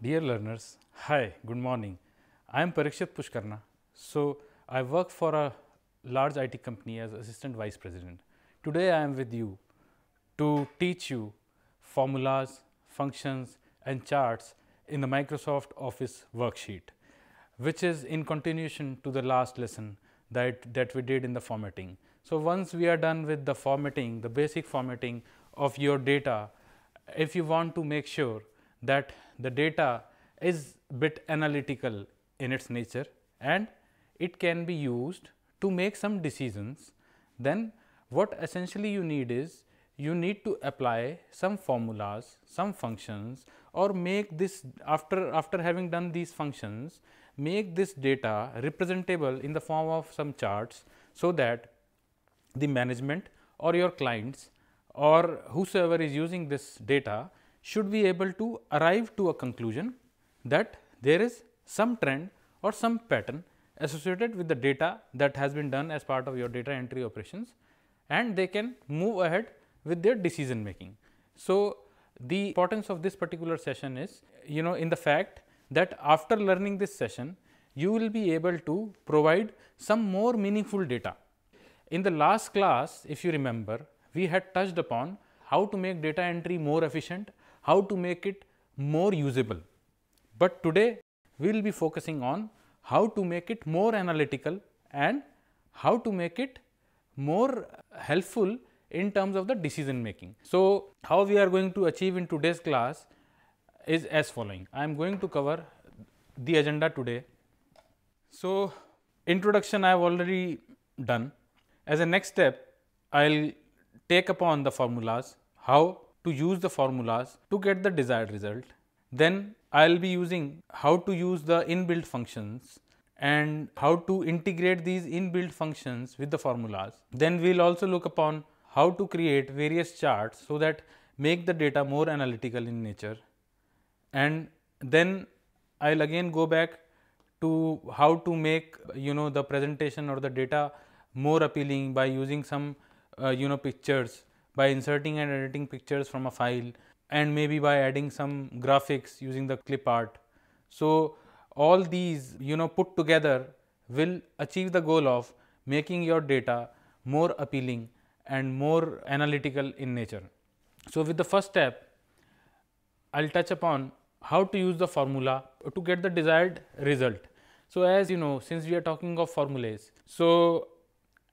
Dear learners, hi, good morning. I am Parikshit Pushkarna. So, I work for a large IT company as Assistant Vice President. Today, I am with you to teach you formulas, functions, and charts in the Microsoft Office worksheet, which is in continuation to the last lesson that we did in the formatting. So, once we are done with the formatting, the basic formatting of your data, if you want to make sure that the data is bit analytical in its nature and it can be used to make some decisions, then what essentially you need is you need to apply some formulas, some functions, or make this after having done these functions, make this data representable in the form of some charts, so that the management or your clients or whosoever is using this data should be able to arrive to a conclusion that there is some trend or some pattern associated with the data that has been done as part of your data entry operations, and they can move ahead with their decision making. So, the importance of this particular session is in the fact that after learning this session you will be able to provide some more meaningful data. In the last class, if you remember, we had touched upon how to make data entry more efficient, how to make it more usable. But today, we will be focusing on how to make it more analytical and how to make it more helpful in terms of the decision making. So, how we are going to achieve in today's class is as following. I am going to cover the agenda today. So, introduction I have already done. As a next step, I will take upon the formulas, how to use the formulas to get the desired result. Then I will be using how to use the inbuilt functions and how to integrate these inbuilt functions with the formulas. Then we will also look upon how to create various charts so that make the data more analytical in nature. And then I will again go back to how to make the presentation or the data more appealing by using some pictures, by inserting and editing pictures from a file, and maybe by adding some graphics using the clip art. So, all these put together will achieve the goal of making your data more appealing and more analytical in nature. So, with the first step, I will touch upon how to use the formula to get the desired result. So, as you know, since we are talking of formulas, so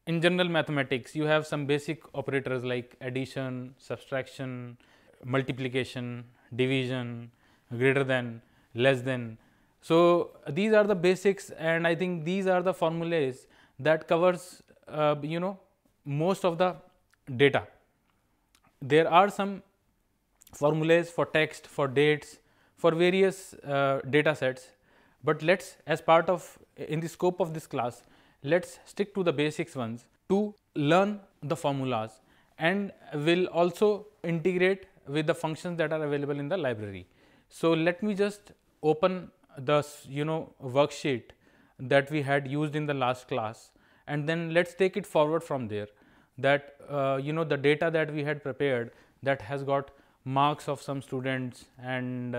in general mathematics you have some basic operators like addition, subtraction, multiplication, division, greater than, less than. So, these are the basics, and I think these are the formulas that covers most of the data. There are some formulas for text, for dates, for various data sets, but let us, as part of in the scope of this class, let us stick to the basics ones to learn the formulas, and will also integrate with the functions that are available in the library. So, let me just open the worksheet that we had used in the last class, and then let us take it forward from there, that the data that we had prepared, that has got marks of some students and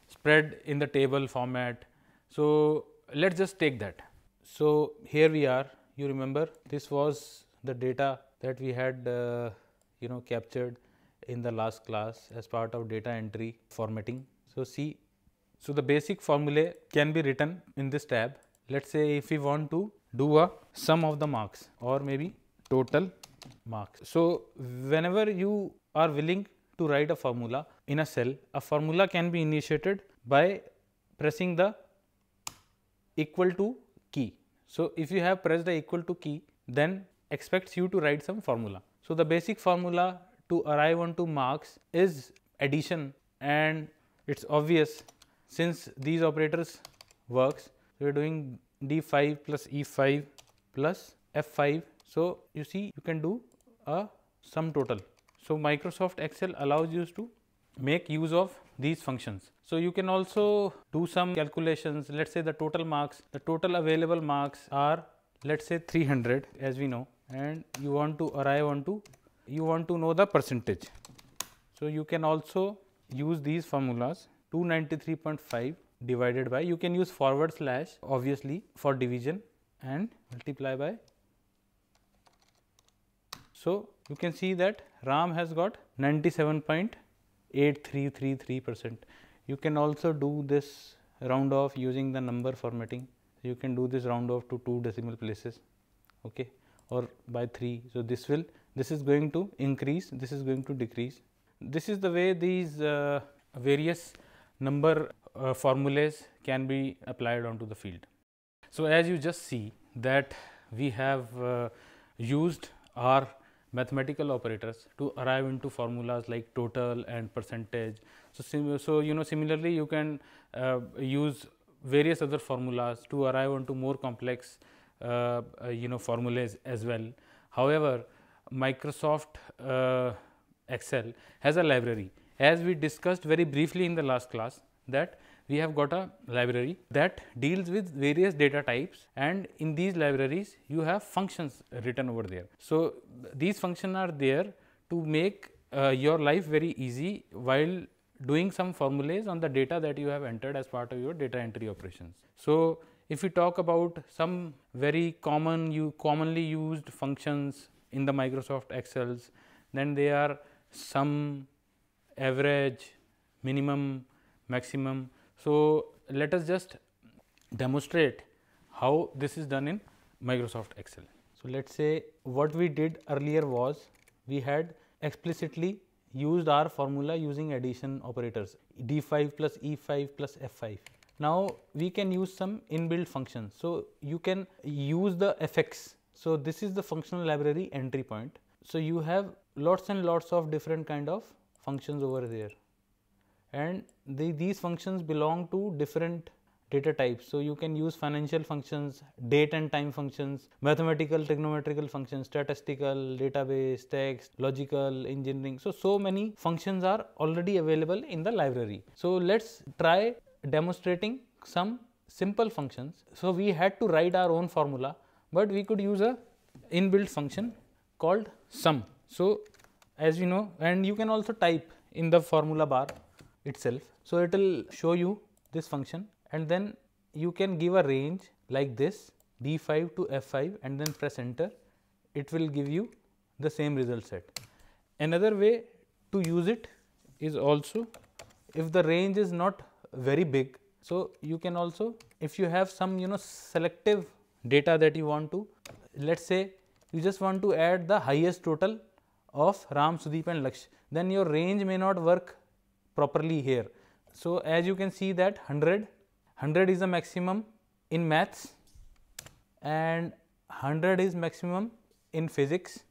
spread in the table format. So, let us just take that. So, here we are, you remember this was the data that we had captured in the last class as part of data entry formatting. So, see, so the basic formulae can be written in this tab. Let us say if we want to do a sum of the marks or maybe total marks. So, whenever you are willing to write a formula in a cell, a formula can be initiated by pressing the equal to key. So, if you have pressed the equal to key, then expects you to write some formula. So, the basic formula to arrive onto marks is addition, and it is obvious since these operators works. So, we are doing D5 plus E5 plus F5. So, you see you can do a sum total. So, Microsoft Excel allows you to make use of these functions. So, you can also do some calculations. Let us say the total marks, the total available marks are, let us say 300 as we know, and you want to arrive onto, you want to know the percentage. So, you can also use these formulas 293.5 divided by, you can use forward slash obviously for division, and multiply by. So, you can see that RAM has got 97.8333%. You can also do this round off using the number formatting. You can do this round off to 2 decimal places, okay, or by 3. So, this is going to increase, this is going to decrease. This is the way these various number formulas can be applied onto the field. So, as you just see that we have used our mathematical operators to arrive into formulas like total and percentage. So, similarly you can use various other formulas to arrive onto more complex formulas as well. However, Microsoft Excel has a library, as we discussed very briefly in the last class, that we have got a library that deals with various data types, and in these libraries you have functions written over there. So, these functions are there to make your life very easy while doing some formulas on the data that you have entered as part of your data entry operations. So, if we talk about some very commonly used functions in the Microsoft Excels, then they are sum, average, minimum, maximum. So, let us just demonstrate how this is done in Microsoft Excel. So, let us say what we did earlier was we had explicitly used our formula using addition operators D5 plus E5 plus F5. Now, we can use some inbuilt functions. So, you can use the fx. So, this is the functional library entry point. So, you have lots and lots of different kind of functions over there, and these functions belong to different data types. So, you can use financial functions, date and time functions, mathematical, trigonometrical functions, statistical, database, text, logical, engineering. So many functions are already available in the library. So, let us try demonstrating some simple functions. So, we had to write our own formula, but we could use a inbuilt function called sum. So, as you know, and you can also type in the formula bar itself. So, it will show you this function, and then you can give a range like this D5 to F5 and then press enter. It will give you the same result set. Another way to use it is also, if the range is not very big, so you can also, if you have some selective data that you want to, let us say you just want to add the highest total of Ram, Sudeep and Laksh, then your range may not work properly here. So, as you can see that 100 is the maximum in maths and 100 is maximum in physics,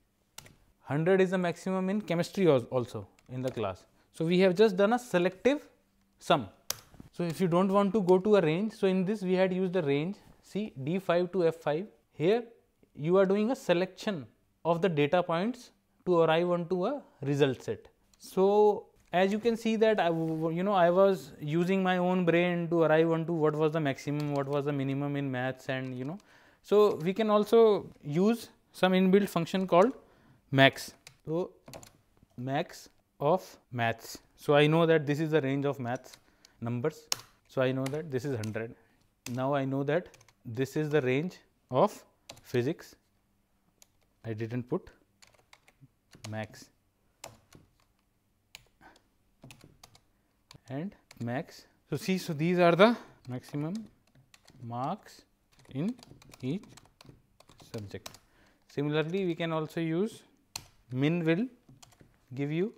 100 is the maximum in chemistry also in the class. So, we have just done a selective sum. So, if you do not want to go to a range, so in this we had used the range, see D5 to F5, here you are doing a selection of the data points to arrive onto a result set. So, as you can see that I was using my own brain to arrive onto what was the maximum, what was the minimum in maths, and so we can also use some inbuilt function called max. So, max of maths. So, I know that this is the range of maths numbers. So, I know that this is 100. Now, I know that this is the range of physics. I did not put max and max. So, see, so these are the maximum marks in each subject. Similarly, we can also use min will give you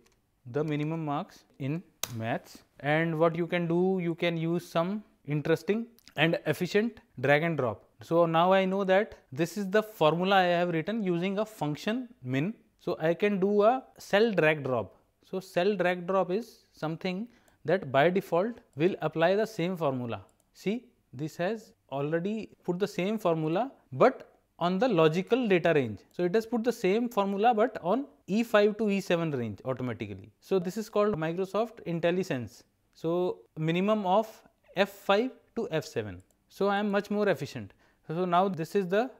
the minimum marks in maths, and what you can do, you can use some interesting and efficient drag and drop. So, now I know that this is the formula I have written using a function min. So, I can do a cell drag drop. So, cell drag drop is something that by default will apply the same formula. See, this has already put the same formula, but on the logical data range. So, it has put the same formula, but on E5 to E7 range automatically. So, this is called Microsoft IntelliSense. So, minimum of F5 to F7. So, I am much more efficient. So, now this is the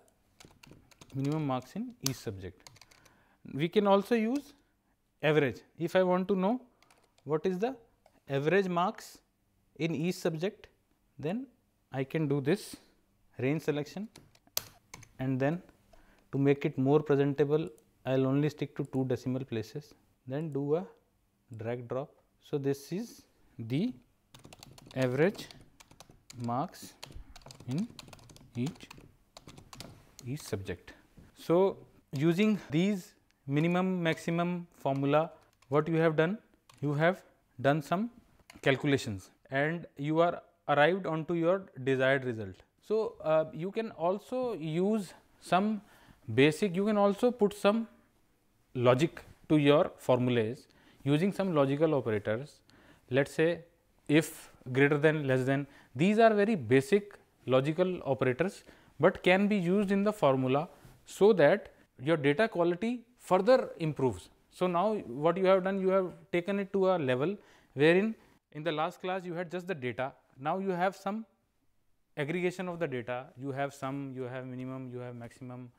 minimum marks in each subject. We can also use average. If I want to know what is the average marks in each subject, then I can do this range selection, and then to make it more presentable I will only stick to 2 decimal places, then do a drag drop. So, this is the average marks in each subject. So, using these minimum maximum formula, what you have done? You have done some calculations and you are arrived onto your desired result. So, you can also use some basic, you can also put some logic to your formulas using some logical operators. Let us say if, greater than, less than, these are very basic logical operators, but can be used in the formula so that your data quality further improves. So, now what you have done, you have taken it to a level wherein in the last class you had just the data, now you have some aggregation of the data, you have sum, you have minimum, you have maximum,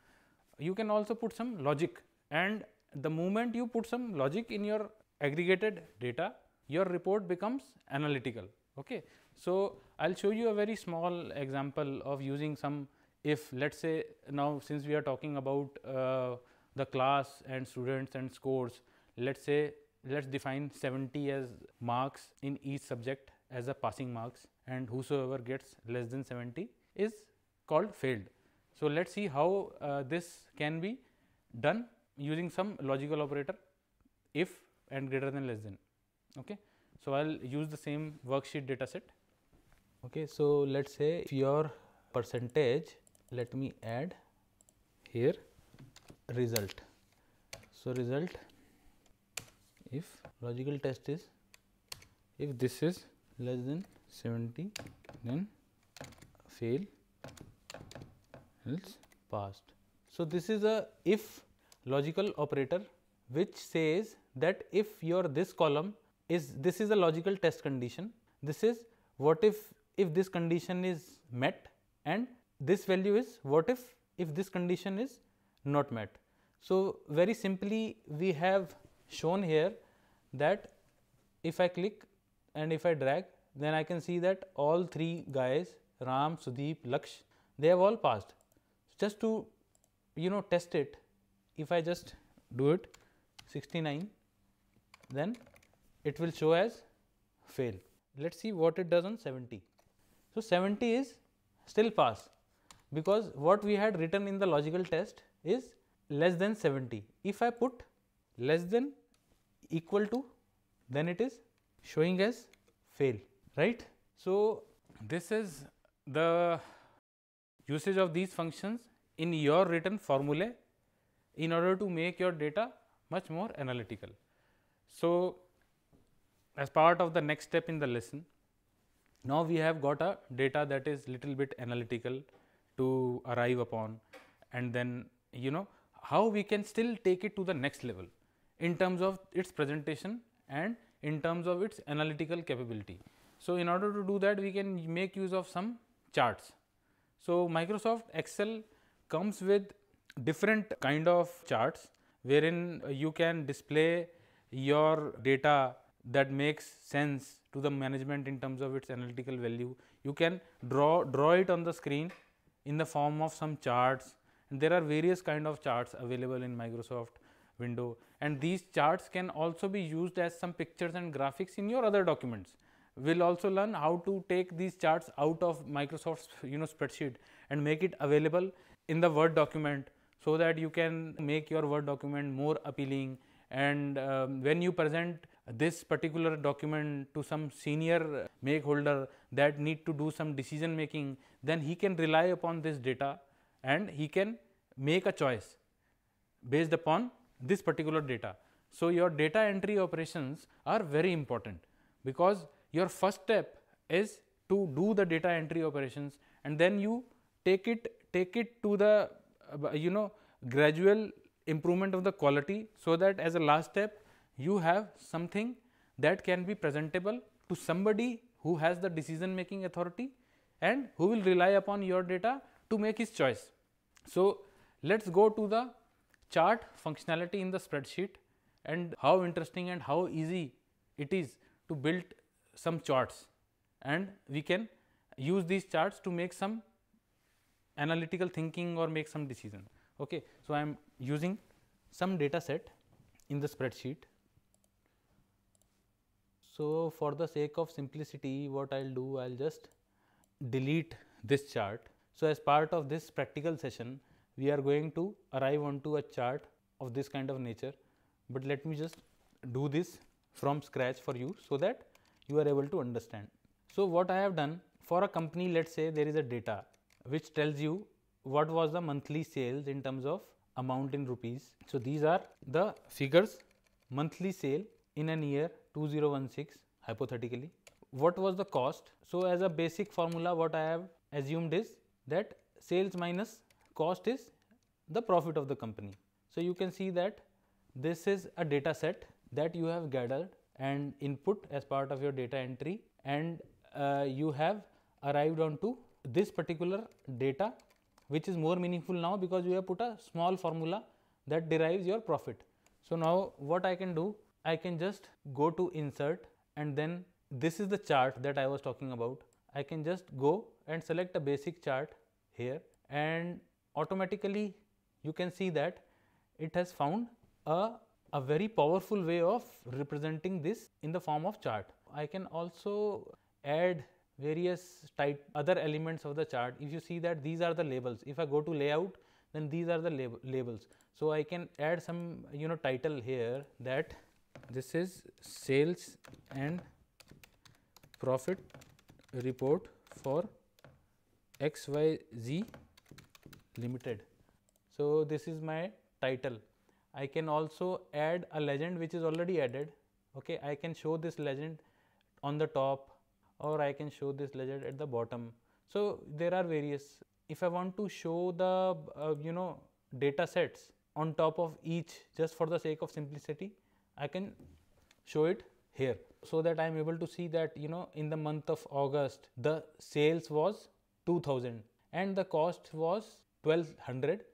you can also put some logic, and the moment you put some logic in your aggregated data, your report becomes analytical. Okay. So, I will show you a very small example of using some, if let us say now since we are talking about the class and students and scores, let us say let us define 70 as marks in each subject as a passing marks, and whosoever gets less than 70 is called failed. So, let us see how this can be done using some logical operator if and greater than less than. Okay. So, I will use the same worksheet data set. Okay. So, let us say if your percentage, let me add here result. So, result if logical test is, if this is less than 70 then fail, else passed. So, this is a if logical operator which says that if your this column is, this is a logical test condition, this is what if this condition is met, and this value is what if this condition is not met. So, very simply we have shown here that if I click and if I drag, then I can see that all 3 guys Ram, Sudeep, Laksh, they have all passed. Just to test it, if I just do it 69, then it will show as fail. Let us see what it does on 70. So, 70 is still pass, because what we had written in the logical test is less than 70. If I put less than equal to, then it is showing as fail, right. So, this is the usage of these functions in your written formulae in order to make your data much more analytical. So, as part of the next step in the lesson, now we have got a data that is little bit analytical to arrive upon, and then how we can still take it to the next level in terms of its presentation and in terms of its analytical capability. So, in order to do that, we can make use of some charts. So, Microsoft Excel comes with different kind of charts wherein you can display your data that makes sense to the management in terms of its analytical value. You can draw it on the screen in the form of some charts, and there are various kind of charts available in Microsoft window, and these charts can also be used as some pictures and graphics in your other documents. We will also learn how to take these charts out of Microsoft's spreadsheet and make it available in the Word document, so that you can make your Word document more appealing, and when you present this particular document to some senior stakeholder that need to do some decision making, then he can rely upon this data and he can make a choice based upon this particular data. So, your data entry operations are very important, because your first step is to do the data entry operations, and then you take it to the gradual improvement of the quality, so that as a last step you have something that can be presentable to somebody who has the decision making authority and who will rely upon your data to make his choice. So, let us go to the chart functionality in the spreadsheet, and how interesting and how easy it is to build some charts. and we can use these charts to make some analytical thinking or make some decision. Okay. So, I am using some data set in the spreadsheet. So, for the sake of simplicity, what I will do, I will just delete this chart. So, as part of this practical session, we are going to arrive onto a chart of this kind of nature, but let me just do this from scratch for you, so that you are able to understand. So, what I have done for a company, let us say there is a data which tells you what was the monthly sales in terms of amount in rupees. So, these are the figures, monthly sale in an year 2016 hypothetically. What was the cost? So, as a basic formula, what I have assumed is that sales minus cost is the profit of the company. So, you can see that this is a data set that you have gathered and input as part of your data entry, and you have arrived onto this particular data, which is more meaningful now because you have put a small formula that derives your profit. So, now what I can do, I can just go to insert, and then this is the chart that I was talking about. I can just go and select a basic chart here, and automatically you can see that it has found a very powerful way of representing this in the form of chart. I can also add various other elements of the chart. If you see that these are the labels, if I go to layout, then these are the labels. So, I can add some title here, that this is sales and profit report for XYZ Limited. So, this is my title. I can also add a legend which is already added. Okay, I can show this legend on the top, or I can show this legend at the bottom. So, there are various. If I want to show the data sets on top of each, just for the sake of simplicity, I can show it here, so that I am able to see that in the month of August the sales was 2000 and the cost was 1200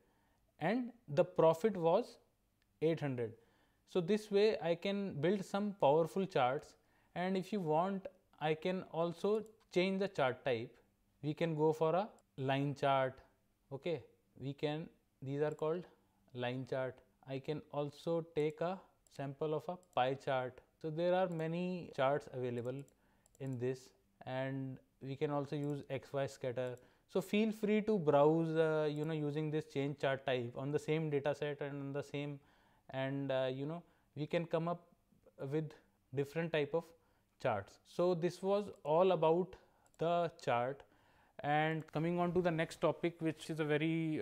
and the profit was 800. So, this way I can build some powerful charts, and if you want, I can also change the chart type. We can go for a line chart. Okay, these are called line chart. I can also take a sample of a pie chart. So, there are many charts available in this, and we can also use XY scatter. So, feel free to browse using this change chart type on the same data set and on the same, and we can come up with different type of charts. So, this was all about the chart, and coming on to the next topic, which is a very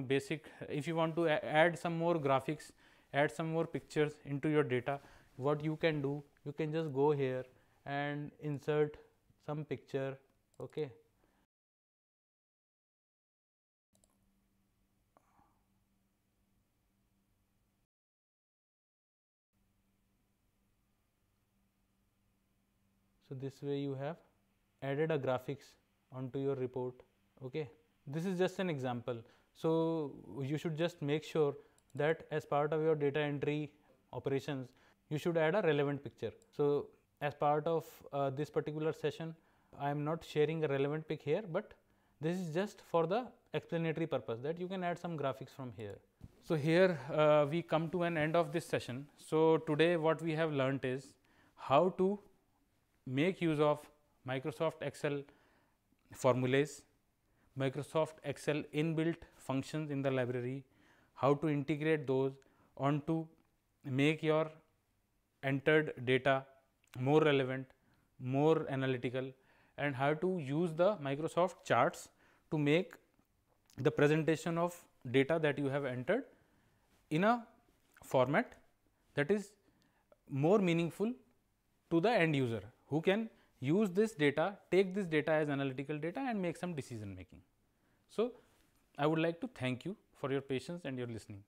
basic. If you want to add some more graphics, add some more pictures into your data, what you can do, you can just go here and insert some picture. Okay. So, this way you have added a graphics onto your report. Okay. This is just an example. So, you should just make sure that as part of your data entry operations, you should add a relevant picture. So, as part of this particular session, I am not sharing a relevant pic here, but this is just for the explanatory purpose, that you can add some graphics from here. So, here we come to an end of this session. So, today what we have learnt is how to make use of Microsoft Excel formulas, Microsoft Excel inbuilt functions in the library, how to integrate those on to make your entered data more relevant, more analytical, and how to use the Microsoft charts to make the presentation of data that you have entered in a format that is more meaningful to the end user, who can use this data, take this data as analytical data and make some decision making. So, I would like to thank you for your patience and your listening.